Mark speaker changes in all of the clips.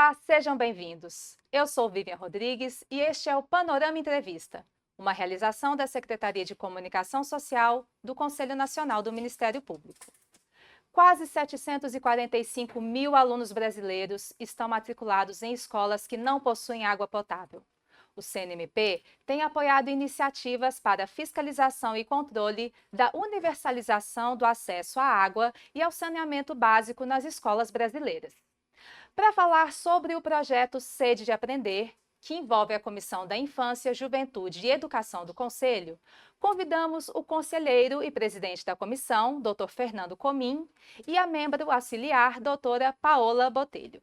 Speaker 1: Olá, sejam bem-vindos. Eu sou Vivian Rodrigues e este é o Panorama Entrevista, uma realização da Secretaria de Comunicação Social do Conselho Nacional do Ministério Público. Quase 745 mil alunos brasileiros estão matriculados em escolas que não possuem água potável. O CNMP tem apoiado iniciativas para fiscalização e controle da universalização do acesso à água e ao saneamento básico nas escolas brasileiras. Para falar sobre o projeto Sede de Aprender, que envolve a Comissão da Infância, Juventude e Educação do Conselho, convidamos o conselheiro e presidente da comissão, Dr. Fernando Comim, e a membro auxiliar, doutora Paola Botelho.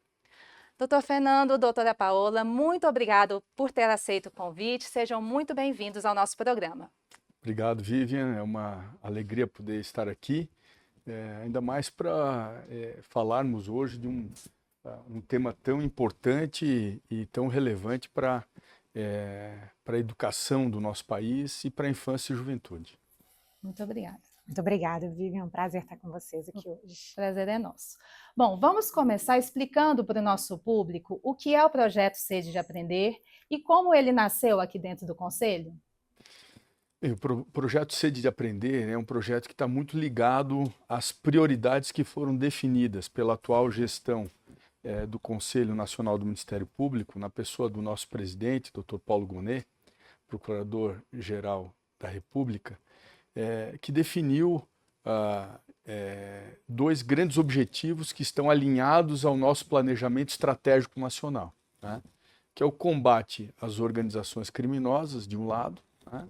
Speaker 1: Doutor Fernando, doutora Paola, muito obrigado por ter aceito o convite. Sejam muito bem-vindos ao nosso programa.
Speaker 2: Obrigado, Vivian. É uma alegria poder estar aqui, ainda mais para falarmos hoje de um tema tão importante e tão relevante para a educação do nosso país e para a infância e juventude.
Speaker 1: Muito obrigada.
Speaker 3: Muito obrigada, Vivian. É um prazer estar com vocês aqui hoje.
Speaker 1: O prazer é nosso. Bom, vamos começar explicando para o nosso público o que é o projeto Sede de Aprender e como ele nasceu aqui dentro do Conselho.
Speaker 2: O projeto Sede de Aprender é um projeto que está muito ligado às prioridades que foram definidas pela atual gestão do Conselho Nacional do Ministério Público, na pessoa do nosso presidente, Dr. Paulo Gonet, Procurador-Geral da República, que definiu dois grandes objetivos que estão alinhados ao nosso planejamento estratégico nacional, né? Que é o combate às organizações criminosas, de um lado, né?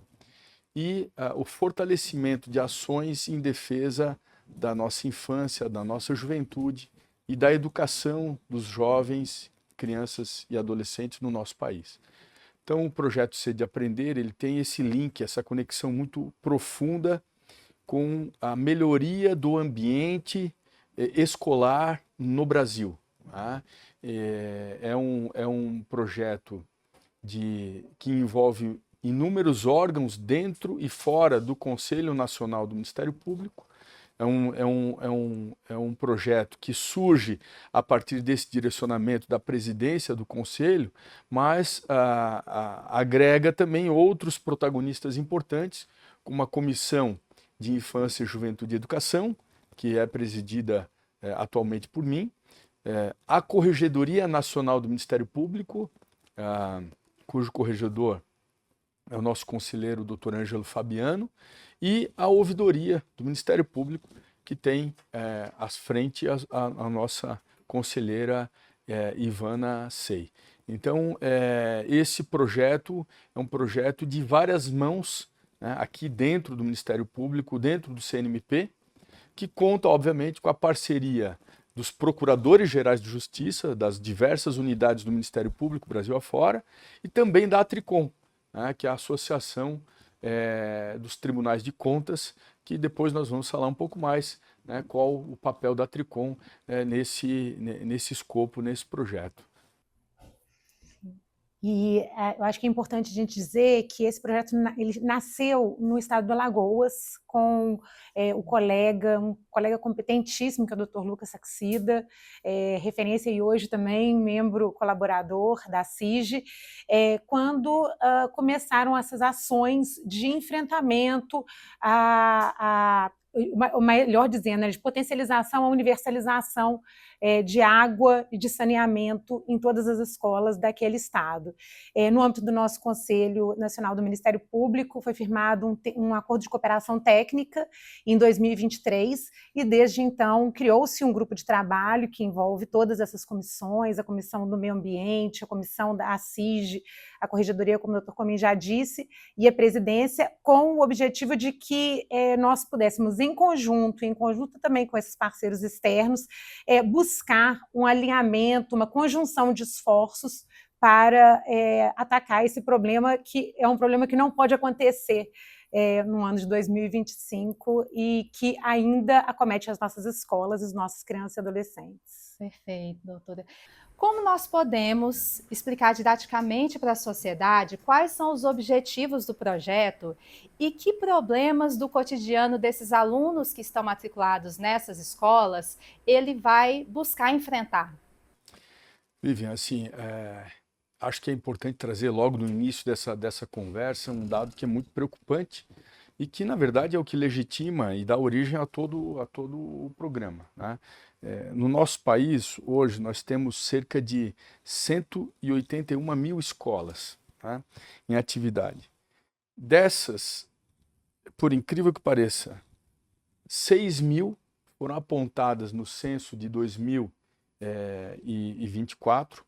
Speaker 2: E o fortalecimento de ações em defesa da nossa infância, da nossa juventude e da educação dos jovens, crianças e adolescentes no nosso país. Então, o projeto Sede de Aprender, ele tem esse link, essa conexão muito profunda com a melhoria do ambiente escolar no Brasil. Tá? É um projeto que envolve inúmeros órgãos dentro e fora do Conselho Nacional do Ministério Público. É um projeto que surge a partir desse direcionamento da presidência do Conselho, mas agrega também outros protagonistas importantes, como a Comissão de Infância, Juventude e Educação, que é presidida atualmente por mim, a Corregedoria Nacional do Ministério Público, cujo corregedor é o nosso conselheiro, Dr. Ângelo Fabiano, e a Ouvidoria do Ministério Público, que tem à frente a nossa conselheira Ivana Sei. Então, esse projeto é um projeto de várias mãos, né, aqui dentro do Ministério Público, dentro do CNMP, que conta, obviamente, com a parceria dos Procuradores Gerais de Justiça, das diversas unidades do Ministério Público, Brasil afora, e também da Atricom, que é a Associação dos Tribunais de Contas, que depois nós vamos falar um pouco mais, né, qual o papel da Atricom nesse escopo, nesse projeto.
Speaker 3: E eu acho que é importante a gente dizer que esse projeto ele nasceu no estado do Alagoas com um colega competentíssimo, que é o Dr. Lucas Saxida, referência e hoje também membro colaborador da CIG, quando começaram essas ações de enfrentamento ou melhor dizendo, de potencialização, a universalização de água e de saneamento em todas as escolas daquele estado. No âmbito do nosso Conselho Nacional do Ministério Público, foi firmado um acordo de cooperação técnica em 2023, e desde então criou-se um grupo de trabalho que envolve todas essas comissões, a Comissão do Meio Ambiente, a Comissão da CIG, a Corregedoria, como o Dr. Comim já disse, e a presidência, com o objetivo de que nós pudéssemos, em conjunto também com esses parceiros externos, buscar um alinhamento, uma conjunção de esforços para atacar esse problema, que é um problema que não pode acontecer no ano de 2025 e que ainda acomete as nossas escolas, as nossas crianças e adolescentes.
Speaker 1: Perfeito, doutora. Como nós podemos explicar didaticamente para a sociedade quais são os objetivos do projeto e que problemas do cotidiano desses alunos que estão matriculados nessas escolas ele vai buscar enfrentar?
Speaker 2: Vivian, assim, acho que é importante trazer logo no início dessa conversa um dado que é muito preocupante e que, na verdade, é o que legitima e dá origem a todo o programa, né? No nosso país, hoje, nós temos cerca de 181 mil escolas, tá, em atividade. Dessas, por incrível que pareça, 6 mil foram apontadas no censo de 2024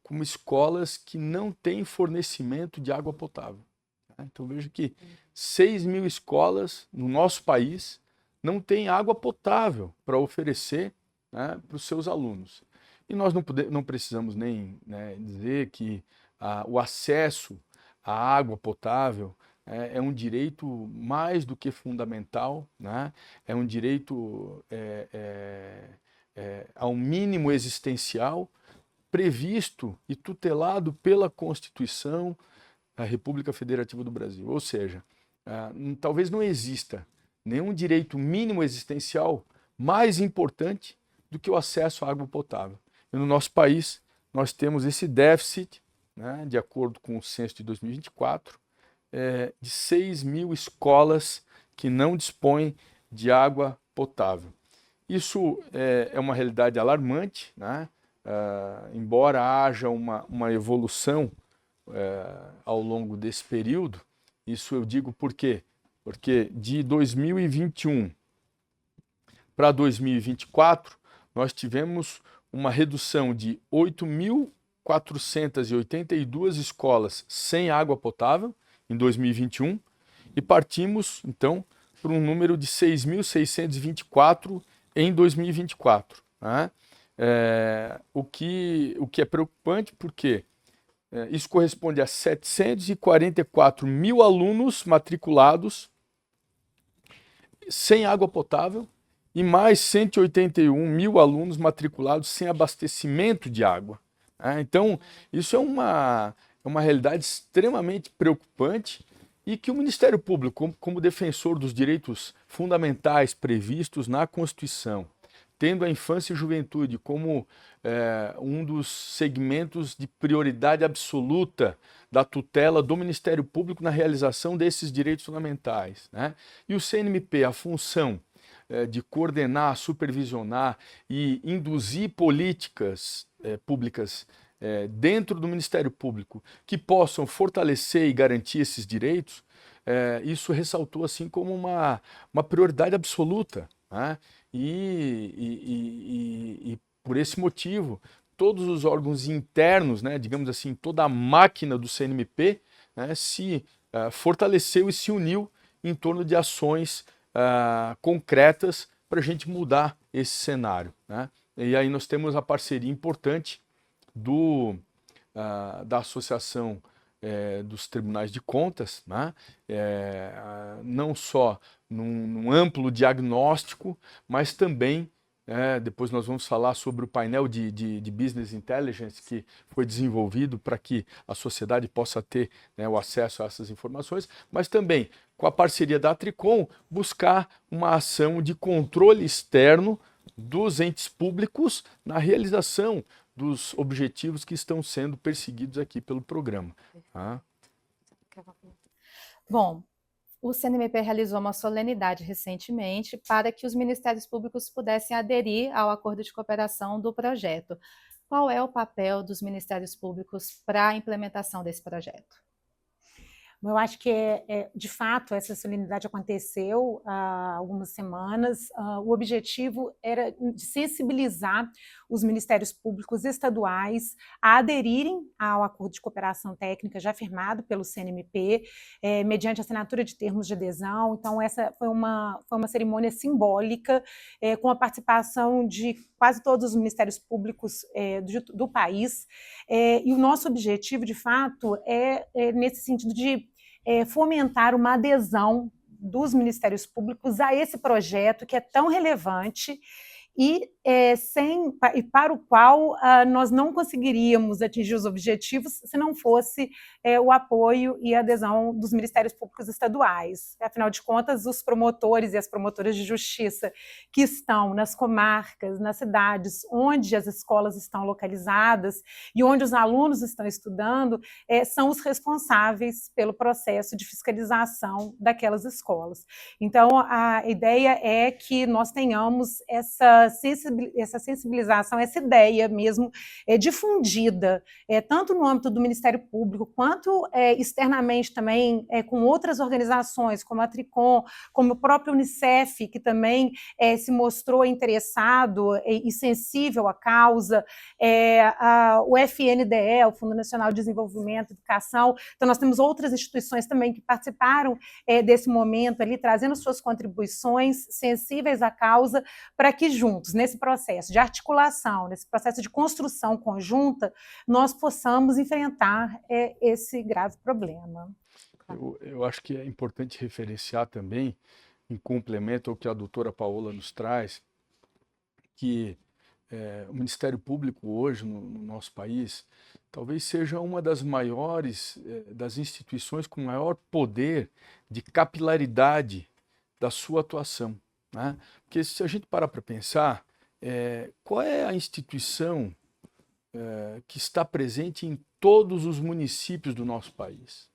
Speaker 2: como escolas que não têm fornecimento de água potável. Então veja que 6 mil escolas no nosso país não têm água potável para oferecer, né, para os seus alunos. E nós não precisamos nem, né, dizer que o acesso à água potável é um direito mais do que fundamental, né? É um direito ao mínimo existencial previsto e tutelado pela Constituição da República Federativa do Brasil. Ou seja, talvez não exista nenhum direito mínimo existencial mais importante do que o acesso à água potável. E no nosso país, nós temos esse déficit, né, de acordo com o censo de 2024, de 6 mil escolas que não dispõem de água potável. Isso é uma realidade alarmante, né? Embora haja uma evolução ao longo desse período, isso eu digo por quê? Porque de 2021 para 2024, nós tivemos uma redução de 8.482 escolas sem água potável em 2021 e partimos, então, para um número de 6.624 em 2024. Né? O que é preocupante porque isso corresponde a 744 mil alunos matriculados sem água potável e mais 181 mil alunos matriculados sem abastecimento de água. Então, isso é uma realidade extremamente preocupante e que o Ministério Público, como defensor dos direitos fundamentais previstos na Constituição, tendo a infância e juventude como um dos segmentos de prioridade absoluta da tutela do Ministério Público na realização desses direitos fundamentais, né? E o CNMP, a função de coordenar, supervisionar e induzir políticas públicas dentro do Ministério Público que possam fortalecer e garantir esses direitos, isso ressaltou assim como uma prioridade absoluta, né? E por esse motivo, todos os órgãos internos, né, digamos assim, toda a máquina do CNMP, né, se fortaleceu e se uniu em torno de ações concretas para a gente mudar esse cenário, né? E aí nós temos a parceria importante da Associação dos Tribunais de Contas, né? Não só num amplo diagnóstico, mas também, depois nós vamos falar sobre o painel de Business Intelligence que foi desenvolvido para que a sociedade possa ter, né, o acesso a essas informações, mas também com a parceria da Tricom, buscar uma ação de controle externo dos entes públicos na realização dos objetivos que estão sendo perseguidos aqui pelo programa.
Speaker 1: Bom, o CNMP realizou uma solenidade recentemente para que os ministérios públicos pudessem aderir ao acordo de cooperação do projeto. Qual é o papel dos ministérios públicos para a implementação desse projeto?
Speaker 3: Eu acho que, de fato, essa solenidade aconteceu há algumas semanas. O objetivo era de sensibilizar os ministérios públicos estaduais a aderirem ao acordo de cooperação técnica já firmado pelo CNMP, mediante assinatura de termos de adesão. Então, essa foi uma cerimônia simbólica, com a participação de quase todos os ministérios públicos do país. E o nosso objetivo, de fato, é nesse sentido de fomentar uma adesão dos ministérios públicos a esse projeto que é tão relevante e para o qual nós não conseguiríamos atingir os objetivos se não fosse o apoio e a adesão dos Ministérios Públicos Estaduais. Afinal de contas, os promotores e as promotoras de justiça que estão nas comarcas, nas cidades onde as escolas estão localizadas e onde os alunos estão estudando, são os responsáveis pelo processo de fiscalização daquelas escolas. Então, a ideia é que nós tenhamos essa sensibilização, essa ideia mesmo difundida, tanto no âmbito do Ministério Público, quanto externamente também com outras organizações, como a Tricom, como o próprio Unicef, que também se mostrou interessado e sensível à causa, o FNDE, o Fundo Nacional de Desenvolvimento e Educação. Então, nós temos outras instituições também que participaram desse momento ali, trazendo suas contribuições sensíveis à causa, para que juntos, nesse processo de articulação, nesse processo de construção conjunta, nós possamos enfrentar esse grave problema.
Speaker 2: Eu acho que é importante referenciar também, em complemento ao que a doutora Paola nos traz, que o Ministério Público hoje no nosso país talvez seja uma das maiores, das instituições com maior poder de capilaridade da sua atuação, né? Porque se a gente parar para pensar, qual é a instituição que está presente em todos os municípios do nosso país,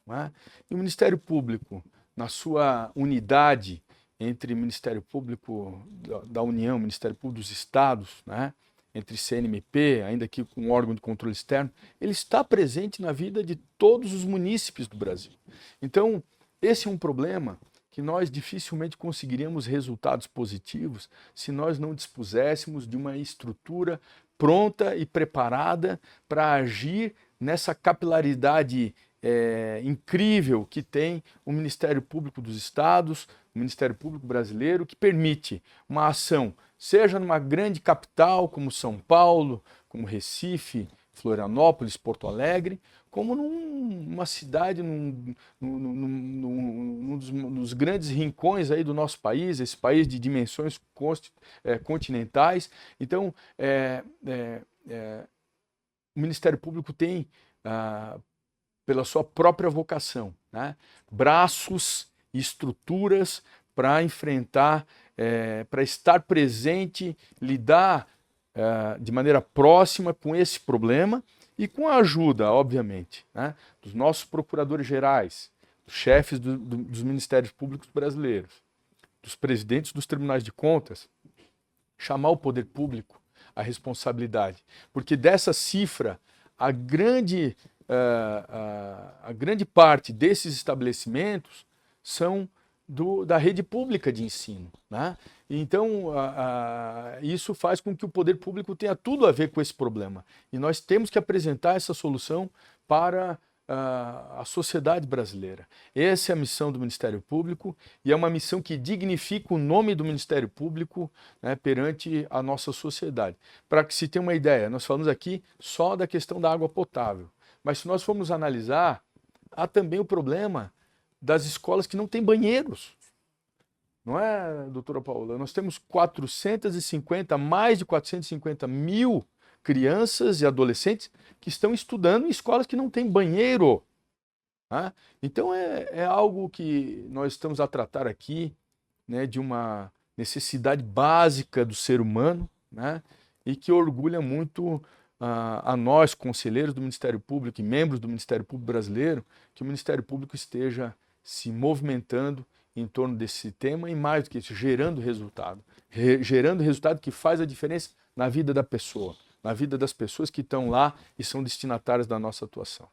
Speaker 2: né? E o Ministério Público, na sua unidade entre Ministério Público da União, Ministério Público dos Estados, né? Entre CNMP, ainda que com um órgão de controle externo, ele está presente na vida de todos os munícipes do Brasil. Então, esse é um problema que nós dificilmente conseguiríamos resultados positivos se nós não dispuséssemos de uma estrutura pronta e preparada para agir nessa capilaridade incrível que tem o Ministério Público dos Estados, o Ministério Público Brasileiro, que permite uma ação, seja numa grande capital como São Paulo, como Recife, Florianópolis, Porto Alegre, como numa cidade, num dos grandes rincões aí do nosso país, esse país de dimensões continentais. Então, o Ministério Público tem, pela sua própria vocação, né, braços e estruturas para enfrentar, para estar presente, lidar de maneira próxima com esse problema e com a ajuda, obviamente, né, dos nossos procuradores gerais, dos chefes dos Ministérios Públicos brasileiros, dos presidentes dos tribunais de contas, chamar o poder público à responsabilidade. Porque dessa cifra, a grande parte desses estabelecimentos são da rede pública de ensino, né? Então, isso faz com que o poder público tenha tudo a ver com esse problema. E nós temos que apresentar essa solução para a sociedade brasileira. Essa é a missão do Ministério Público e é uma missão que dignifica o nome do Ministério Público, né, perante a nossa sociedade. Para que se tenha uma ideia, nós falamos aqui só da questão da água potável, mas se nós formos analisar, há também o problema das escolas que não têm banheiros. Não é, doutora Paola? Nós temos mais de 450 mil crianças e adolescentes que estão estudando em escolas que não têm banheiro. Né? Então é algo que nós estamos a tratar aqui, né, de uma necessidade básica do ser humano, né, e que orgulha muito a nós, conselheiros do Ministério Público e membros do Ministério Público Brasileiro, que o Ministério Público esteja se movimentando em torno desse tema e, mais do que isso, gerando resultado que faz a diferença na vida da pessoa, na vida das pessoas que estão lá e são destinatárias da nossa atuação.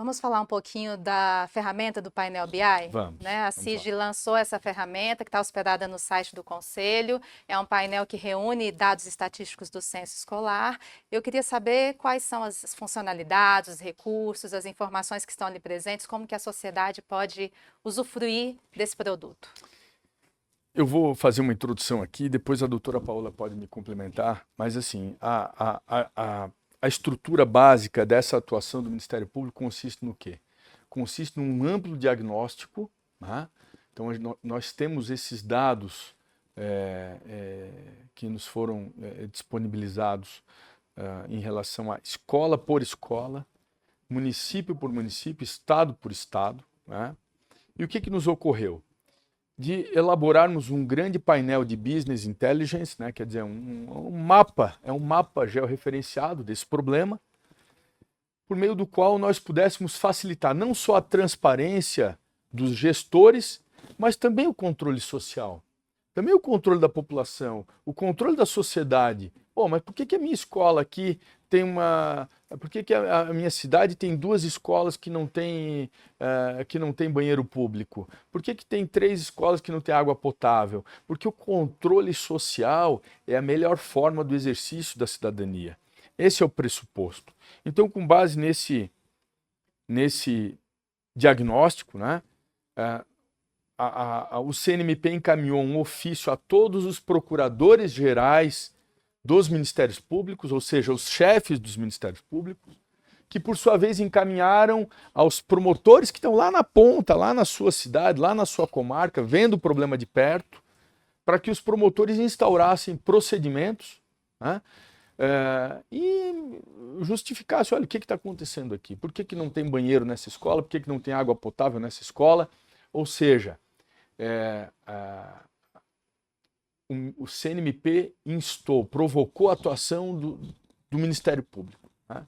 Speaker 1: Vamos falar um pouquinho da ferramenta do painel BI?
Speaker 2: Vamos.
Speaker 1: Né? A CIG lançou essa ferramenta que está hospedada no site do Conselho. É um painel que reúne dados estatísticos do censo escolar. Eu queria saber quais são as funcionalidades, os recursos, as informações que estão ali presentes, como que a sociedade pode usufruir desse produto.
Speaker 2: Eu vou fazer uma introdução aqui, depois a doutora Paola pode me complementar, mas assim, a estrutura básica dessa atuação do Ministério Público consiste no quê? Consiste num amplo diagnóstico, né? Então nós temos esses dados que nos foram disponibilizados em relação a escola por escola, município por município, estado por estado, né? E o que nos ocorreu? De elaborarmos um grande painel de business intelligence, né? Quer dizer, um mapa georreferenciado desse problema, por meio do qual nós pudéssemos facilitar não só a transparência dos gestores, mas também o controle social, também o controle da população, o controle da sociedade. Mas por que a minha escola aqui tem por que a minha cidade tem 2 escolas que não tem banheiro público? Por que tem 3 escolas que não tem água potável? Porque o controle social é a melhor forma do exercício da cidadania. Esse é o pressuposto. Então, com base nesse diagnóstico, né, o CNMP encaminhou um ofício a todos os procuradores gerais dos Ministérios Públicos, ou seja, os chefes dos Ministérios Públicos, que por sua vez encaminharam aos promotores que estão lá na ponta, lá na sua cidade, lá na sua comarca, vendo o problema de perto, para que os promotores instaurassem procedimentos, né, e justificassem, olha, o que está acontecendo aqui? Por que não tem banheiro nessa escola? Por que não tem água potável nessa escola? Ou seja, o CNMP provocou a atuação do Ministério Público, né?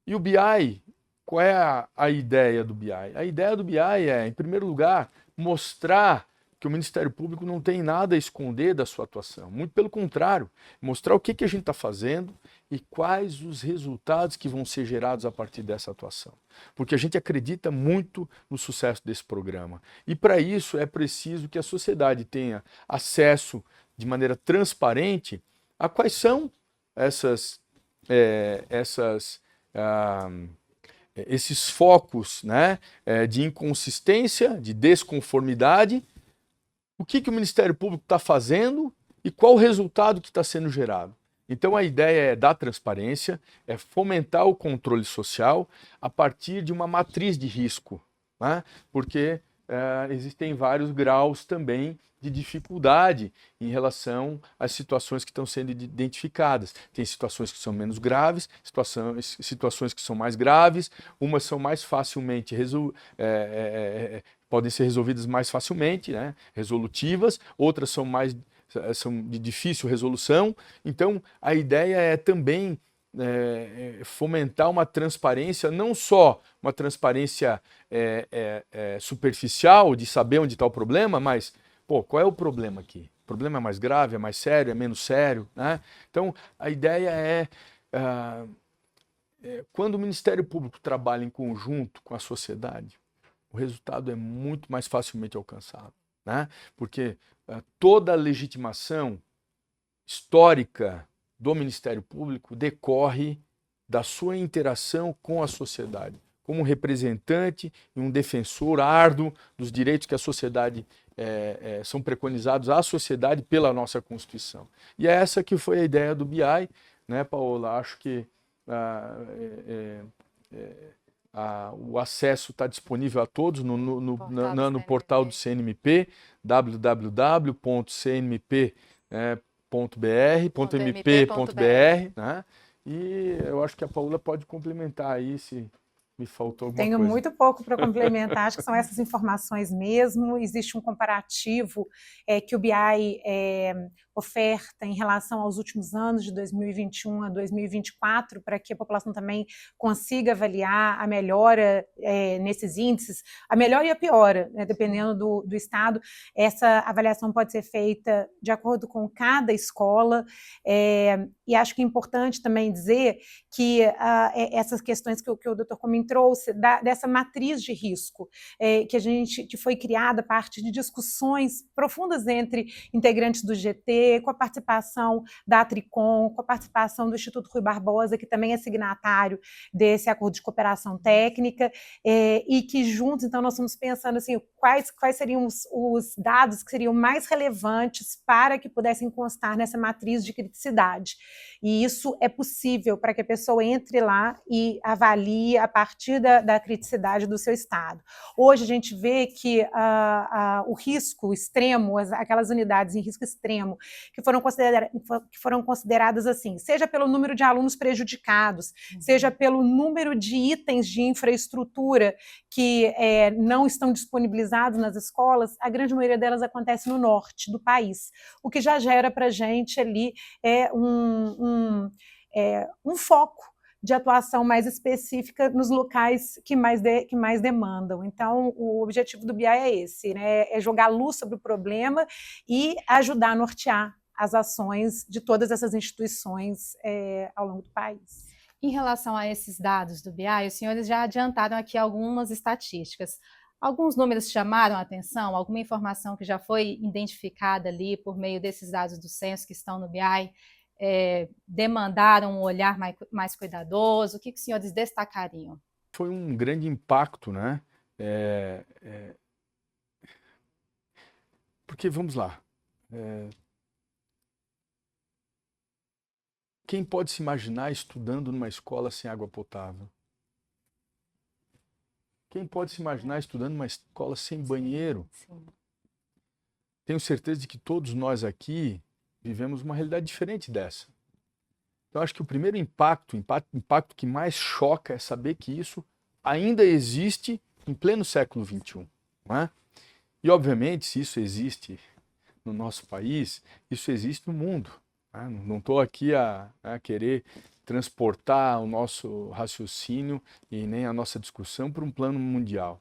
Speaker 2: E o BI, qual é a ideia do BI? A ideia do BI é, em primeiro lugar, mostrar que o Ministério Público não tem nada a esconder da sua atuação. Muito pelo contrário, mostrar o que a gente está fazendo e quais os resultados que vão ser gerados a partir dessa atuação. Porque a gente acredita muito no sucesso desse programa. E para isso é preciso que a sociedade tenha acesso de maneira transparente a quais são esses focos, né, de inconsistência, de desconformidade, o que o Ministério Público está fazendo e qual o resultado que está sendo gerado. Então a ideia é dar transparência, é fomentar o controle social a partir de uma matriz de risco, né? Porque existem vários graus também de dificuldade em relação às situações que estão sendo identificadas. Tem situações que são menos graves, situações que são mais graves, umas são mais facilmente podem ser resolvidas mais facilmente, né, resolutivas, outras são de difícil resolução. Então, a ideia é também fomentar uma transparência, não só uma transparência superficial, de saber onde está o problema, mas, qual é o problema aqui? O problema é mais grave, é mais sério, é menos sério, né? Então, a ideia quando o Ministério Público trabalha em conjunto com a sociedade, o resultado é muito mais facilmente alcançado, né? Porque toda a legitimação histórica do Ministério Público decorre da sua interação com a sociedade, como um representante e um defensor árduo dos direitos que a sociedade são preconizados à sociedade pela nossa Constituição. E é essa que foi a ideia do BI, né, Paola? Acho que o acesso está disponível a todos no portal do CNMP, www.cnmp.br, né? E eu acho que a Paola pode complementar aí se me faltou alguma coisa.
Speaker 3: Tenho muito pouco para complementar, acho que são essas informações mesmo. Existe um comparativo que o BI oferta em relação aos últimos anos, de 2021 a 2024, para que a população também consiga avaliar a melhora nesses índices, a melhora e a piora, né, dependendo do estado. Essa avaliação pode ser feita de acordo com cada escola, e acho que é importante também dizer que essas questões que o doutor Comim trouxe, dessa matriz de risco, que foi criada a partir de discussões profundas entre integrantes do GT, com a participação da Tricom, com a participação do Instituto Rui Barbosa, que também é signatário desse acordo de cooperação técnica, e que juntos, então, nós estamos pensando assim, quais seriam os dados que seriam mais relevantes para que pudessem constar nessa matriz de criticidade. E isso é possível para que a pessoa entre lá e avalie a partir da criticidade do seu estado. Hoje a gente vê que o risco extremo, aquelas unidades em risco extremo, que foram consideradas assim, seja pelo número de alunos prejudicados, seja pelo número de itens de infraestrutura que não estão disponibilizados nas escolas, a grande maioria delas acontece no norte do país, o que já gera para a gente ali um foco de atuação mais específica nos locais que mais demandam. Então, o objetivo do BI é esse, né? É jogar luz sobre o problema e ajudar a nortear as ações de todas essas instituições ao longo do país.
Speaker 1: Em relação a esses dados do BI, os senhores já adiantaram aqui algumas estatísticas. Alguns números chamaram a atenção? Alguma informação que já foi identificada ali por meio desses dados do censo que estão no BI demandaram um olhar mais cuidadoso? O que os senhores destacariam?
Speaker 2: Foi um grande impacto, né? Porque, vamos lá, quem pode se imaginar estudando numa escola sem água potável? Quem pode se imaginar estudando numa escola sem banheiro?
Speaker 1: Sim.
Speaker 2: Tenho certeza de que todos nós aqui vivemos uma realidade diferente dessa. Então, acho que o primeiro impacto que mais choca é saber que isso ainda existe em pleno século XXI. Não é? E, obviamente, se isso existe no nosso país, isso existe no mundo. Não estou aqui a querer transportar o nosso raciocínio e nem a nossa discussão para um plano mundial.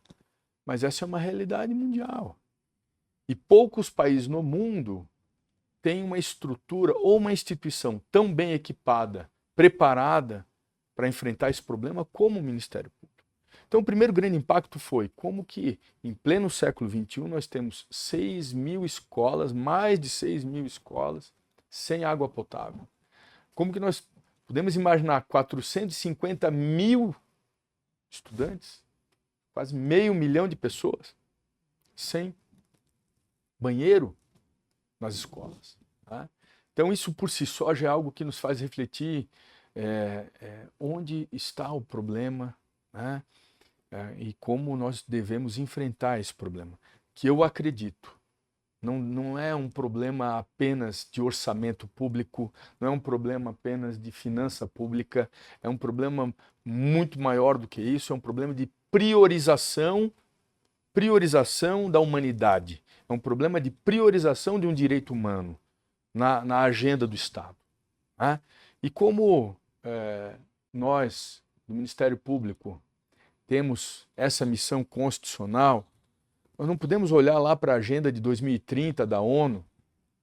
Speaker 2: Mas essa é uma realidade mundial. E poucos países no mundo têm uma estrutura ou uma instituição tão bem equipada, preparada para enfrentar esse problema como o Ministério Público. Então, o primeiro grande impacto foi como que, em pleno século XXI, nós temos 6.000 escolas, mais de 6.000 escolas, sem água potável. Como que nós podemos imaginar 450 mil estudantes, quase 500 mil de pessoas, sem banheiro nas escolas? Tá? Então, isso por si só já é algo que nos faz refletir onde está o problema, né? E como nós devemos enfrentar esse problema, que eu acredito não é um problema apenas de orçamento público, não é um problema apenas de finança pública, é um problema muito maior do que isso, é um problema de priorização da humanidade, é um problema de priorização de um direito humano na agenda do Estado. Né? E como nós, do Ministério Público, temos essa missão constitucional, nós não podemos olhar lá para a agenda de 2030 da ONU,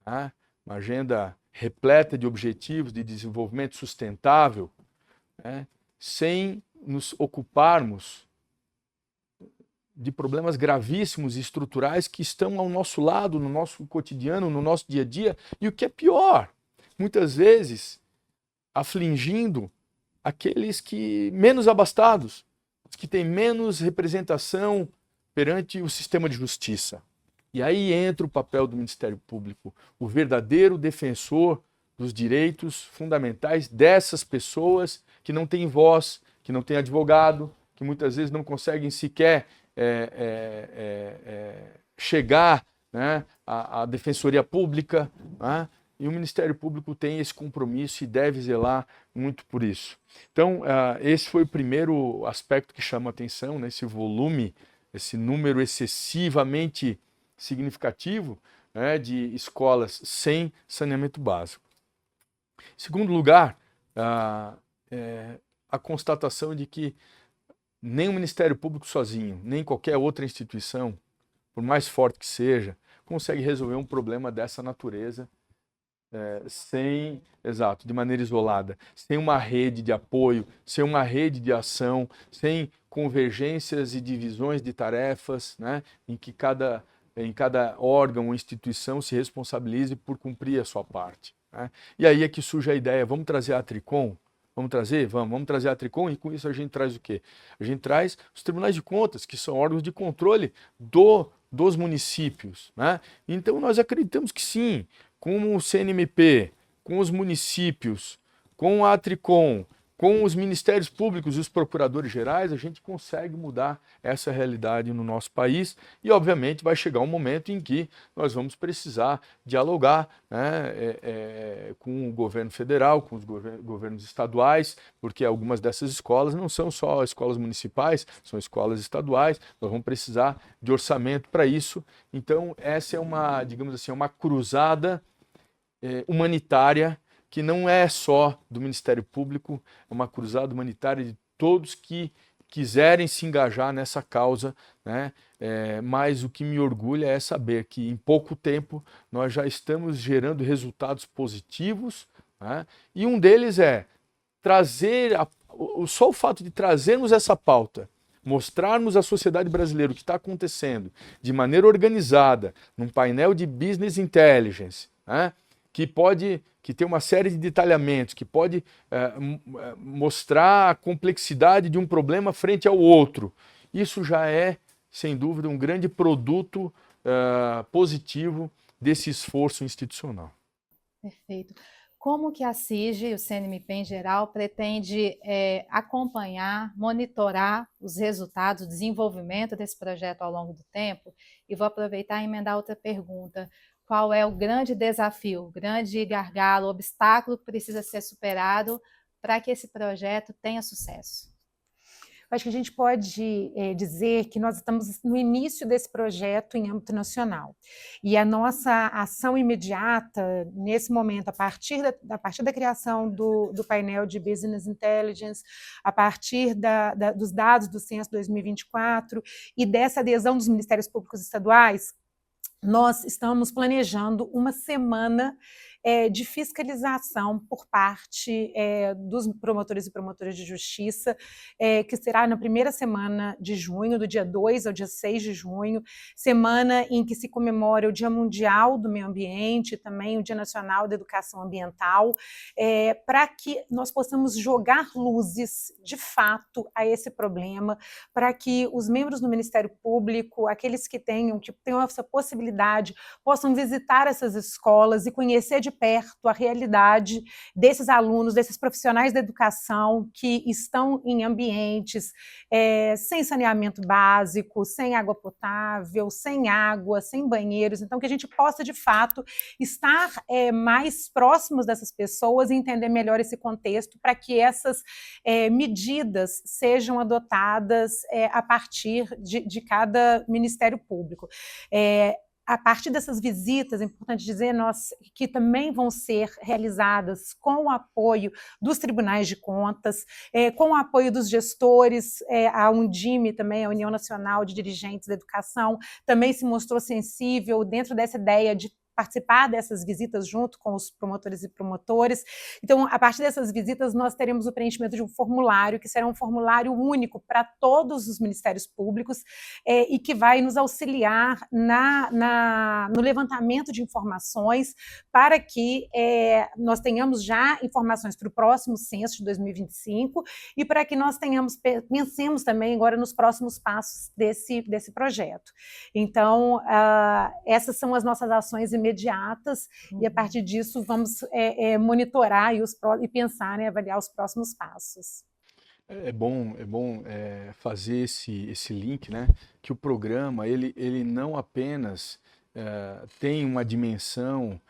Speaker 2: né? Uma agenda repleta de objetivos de desenvolvimento sustentável, né? Sem nos ocuparmos de problemas gravíssimos e estruturais que estão ao nosso lado, no nosso cotidiano, no nosso dia a dia, e o que é pior, muitas vezes afligindo aqueles que menos abastados, os que têm menos representação perante o sistema de justiça. E aí entra o papel do Ministério Público, o verdadeiro defensor dos direitos fundamentais dessas pessoas que não têm voz, que não têm advogado, que muitas vezes não conseguem sequer chegar, né, à Defensoria Pública, né? E o Ministério Público tem esse compromisso e deve zelar muito por isso. Então, esse foi o primeiro aspecto que chama a atenção, né, esse volume, esse número excessivamente significativo, né, de escolas sem saneamento básico. Em segundo lugar, a constatação de que nem o Ministério Público sozinho, nem qualquer outra instituição, por mais forte que seja, consegue resolver um problema dessa natureza de maneira isolada, sem uma rede de apoio, sem uma rede de ação, sem convergências e divisões de tarefas, né, em que cada órgão ou instituição se responsabilize por cumprir a sua parte. Né? E aí é que surge a ideia, vamos trazer a Tricom Vamos trazer? Vamos trazer a Tricom, e com isso a gente traz o quê? A gente traz os tribunais de contas, que são órgãos de controle dos municípios, né? Então nós acreditamos que sim, com o CNMP, com os municípios, com a Tricom, com os ministérios públicos e os procuradores gerais, a gente consegue mudar essa realidade no nosso país e, obviamente, vai chegar um momento em que nós vamos precisar dialogar, né, com o governo federal, com os governos estaduais, porque algumas dessas escolas não são só escolas municipais, são escolas estaduais, nós vamos precisar de orçamento para isso. Então, essa é uma, digamos assim, uma cruzada humanitária, que não é só do Ministério Público, é uma cruzada humanitária de todos que quiserem se engajar nessa causa, né? Mas o que me orgulha é saber que em pouco tempo nós já estamos gerando resultados positivos, né? E um deles é trazer, só o fato de trazermos essa pauta, mostrarmos à sociedade brasileira o que está acontecendo de maneira organizada, num painel de business intelligence, né? Que tem uma série de detalhamentos, que pode mostrar a complexidade de um problema frente ao outro. Isso já é, sem dúvida, um grande produto positivo desse esforço institucional.
Speaker 1: Perfeito. Como que a CIG, o CNMP em geral, pretende acompanhar, monitorar os resultados, o desenvolvimento desse projeto ao longo do tempo? E vou aproveitar e emendar outra pergunta. Qual é o grande desafio, o grande gargalo, o obstáculo que precisa ser superado para que esse projeto tenha sucesso?
Speaker 3: Acho que a gente pode dizer que nós estamos no início desse projeto em âmbito nacional. E a nossa ação imediata, nesse momento, a partir da criação do painel de Business Intelligence, a partir dos dados do Censo 2024 e dessa adesão dos Ministérios Públicos Estaduais, nós estamos planejando uma semana de fiscalização por parte dos promotores e promotoras de justiça, que será na primeira semana de junho, do dia 2 ao dia 6 de junho, semana em que se comemora o Dia Mundial do Meio Ambiente e também o Dia Nacional da Educação Ambiental, para que nós possamos jogar luzes, de fato, a esse problema, para que os membros do Ministério Público, aqueles que tenham essa possibilidade, possam visitar essas escolas e conhecer de perto a realidade desses alunos, desses profissionais da educação que estão em ambientes sem saneamento básico, sem água potável, sem água, sem banheiros. Então, que a gente possa, de fato, estar mais próximos dessas pessoas e entender melhor esse contexto para que essas medidas sejam adotadas a partir de cada Ministério Público. A partir dessas visitas, é importante dizer, que também vão ser realizadas com o apoio dos tribunais de contas, com o apoio dos gestores, a Undime também, a União Nacional de Dirigentes da Educação, também se mostrou sensível dentro dessa ideia de participar dessas visitas junto com os promotores e promotores. Então, a partir dessas visitas, nós teremos o preenchimento de um formulário, que será um formulário único para todos os ministérios públicos e que vai nos auxiliar no levantamento de informações para que nós tenhamos já informações para o próximo censo de 2025 e para que nós pensemos também agora nos próximos passos desse projeto. Então, essas são as nossas ações imediatas, e a partir disso vamos monitorar e pensar, avaliar os próximos passos.
Speaker 2: É bom fazer esse link, né? Que o programa ele não apenas tem uma dimensão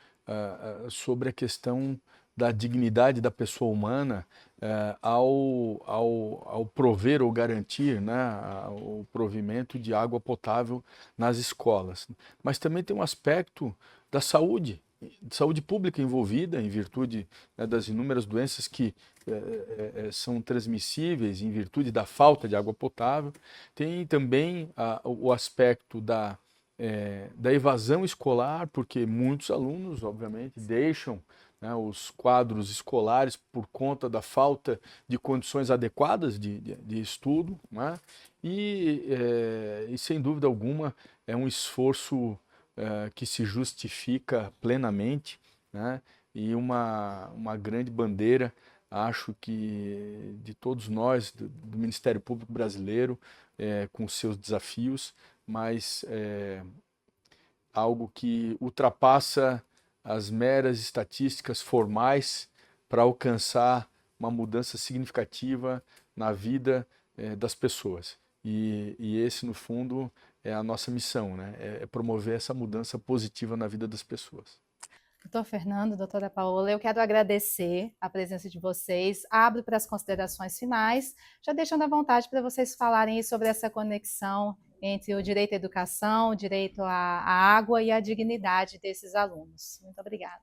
Speaker 2: sobre a questão da dignidade da pessoa humana ao prover ou garantir, né, o provimento de água potável nas escolas, mas também tem um aspecto da saúde pública envolvida, em virtude, né, das inúmeras doenças que são transmissíveis em virtude da falta de água potável. Tem também o aspecto da evasão escolar, porque muitos alunos, obviamente, deixam, né, os quadros escolares por conta da falta de condições adequadas de estudo, né? E sem dúvida alguma é um esforço que se justifica plenamente, né? E uma grande bandeira acho que de todos nós, do Ministério Público Brasileiro, com seus desafios, mas algo que ultrapassa as meras estatísticas formais para alcançar uma mudança significativa na vida das pessoas. E esse, no fundo, é a nossa missão, né? É promover essa mudança positiva na vida das pessoas.
Speaker 1: Doutor Fernando, doutora Paola, eu quero agradecer a presença de vocês. Abro para as considerações finais, já deixando à vontade para vocês falarem sobre essa conexão entre o direito à educação, o direito à água e a dignidade desses alunos. Muito obrigada.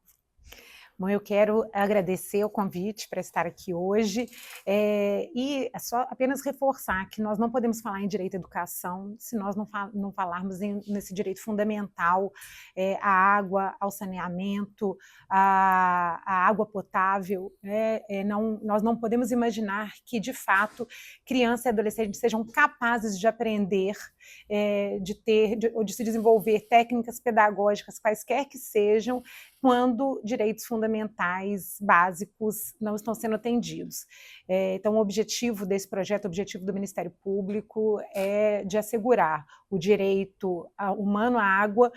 Speaker 3: Bom, eu quero agradecer o convite para estar aqui hoje e só apenas reforçar que nós não podemos falar em direito à educação se nós não falarmos nesse direito fundamental à água, ao saneamento, à água potável. Nós não podemos imaginar que, de fato, crianças e adolescentes sejam capazes de aprender, ou de se desenvolver técnicas pedagógicas, quaisquer que sejam, quando direitos fundamentais básicos não estão sendo atendidos. Então, o objetivo desse projeto, o objetivo do Ministério Público é de assegurar o direito humano à água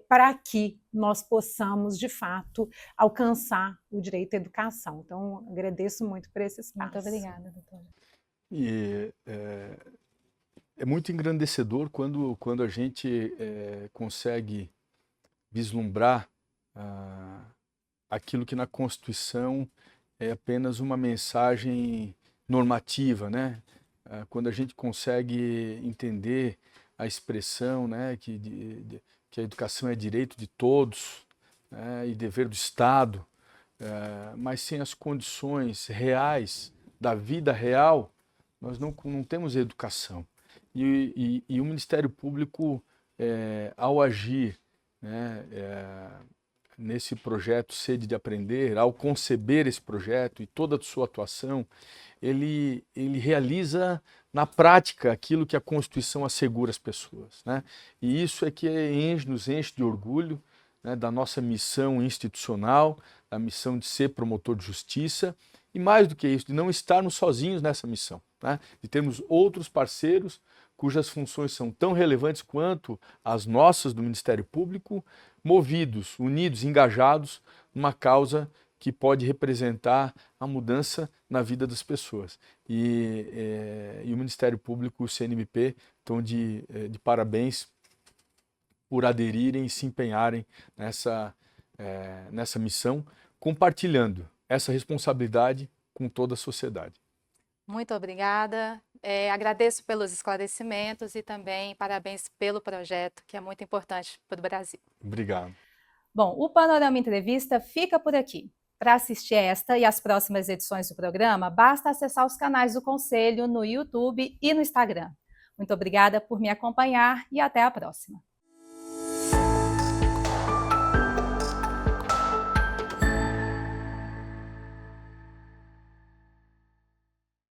Speaker 3: para que nós possamos, de fato, alcançar o direito à educação. Então, agradeço muito por esse espaço.
Speaker 1: Muito obrigada, doutora.
Speaker 2: E é muito engrandecedor quando a gente consegue vislumbrar aquilo que na Constituição é apenas uma mensagem normativa, né? Quando a gente consegue entender a expressão, né, que a educação é direito de todos, né, e dever do Estado, mas sem as condições reais da vida real, nós não temos educação. E o Ministério Público, ao agir, né, nesse projeto Sede de Aprender, ao conceber esse projeto e toda a sua atuação, ele realiza na prática aquilo que a Constituição assegura às pessoas, né? E isso é que nos enche de orgulho, né, da nossa missão institucional, da missão de ser promotor de justiça, e mais do que isso, de não estarmos sozinhos nessa missão, né? De termos outros parceiros cujas funções são tão relevantes quanto as nossas do Ministério Público, movidos, unidos, engajados numa causa que pode representar a mudança na vida das pessoas. E o Ministério Público e o CNMP estão de parabéns por aderirem e se empenharem nessa missão, compartilhando essa responsabilidade com toda a sociedade.
Speaker 1: Muito obrigada. Agradeço pelos esclarecimentos e também parabéns pelo projeto, que é muito importante para o Brasil.
Speaker 2: Obrigado.
Speaker 1: Bom, o Panorama Entrevista fica por aqui. Para assistir esta e as próximas edições do programa, basta acessar os canais do Conselho no YouTube e no Instagram. Muito obrigada por me acompanhar e até a próxima.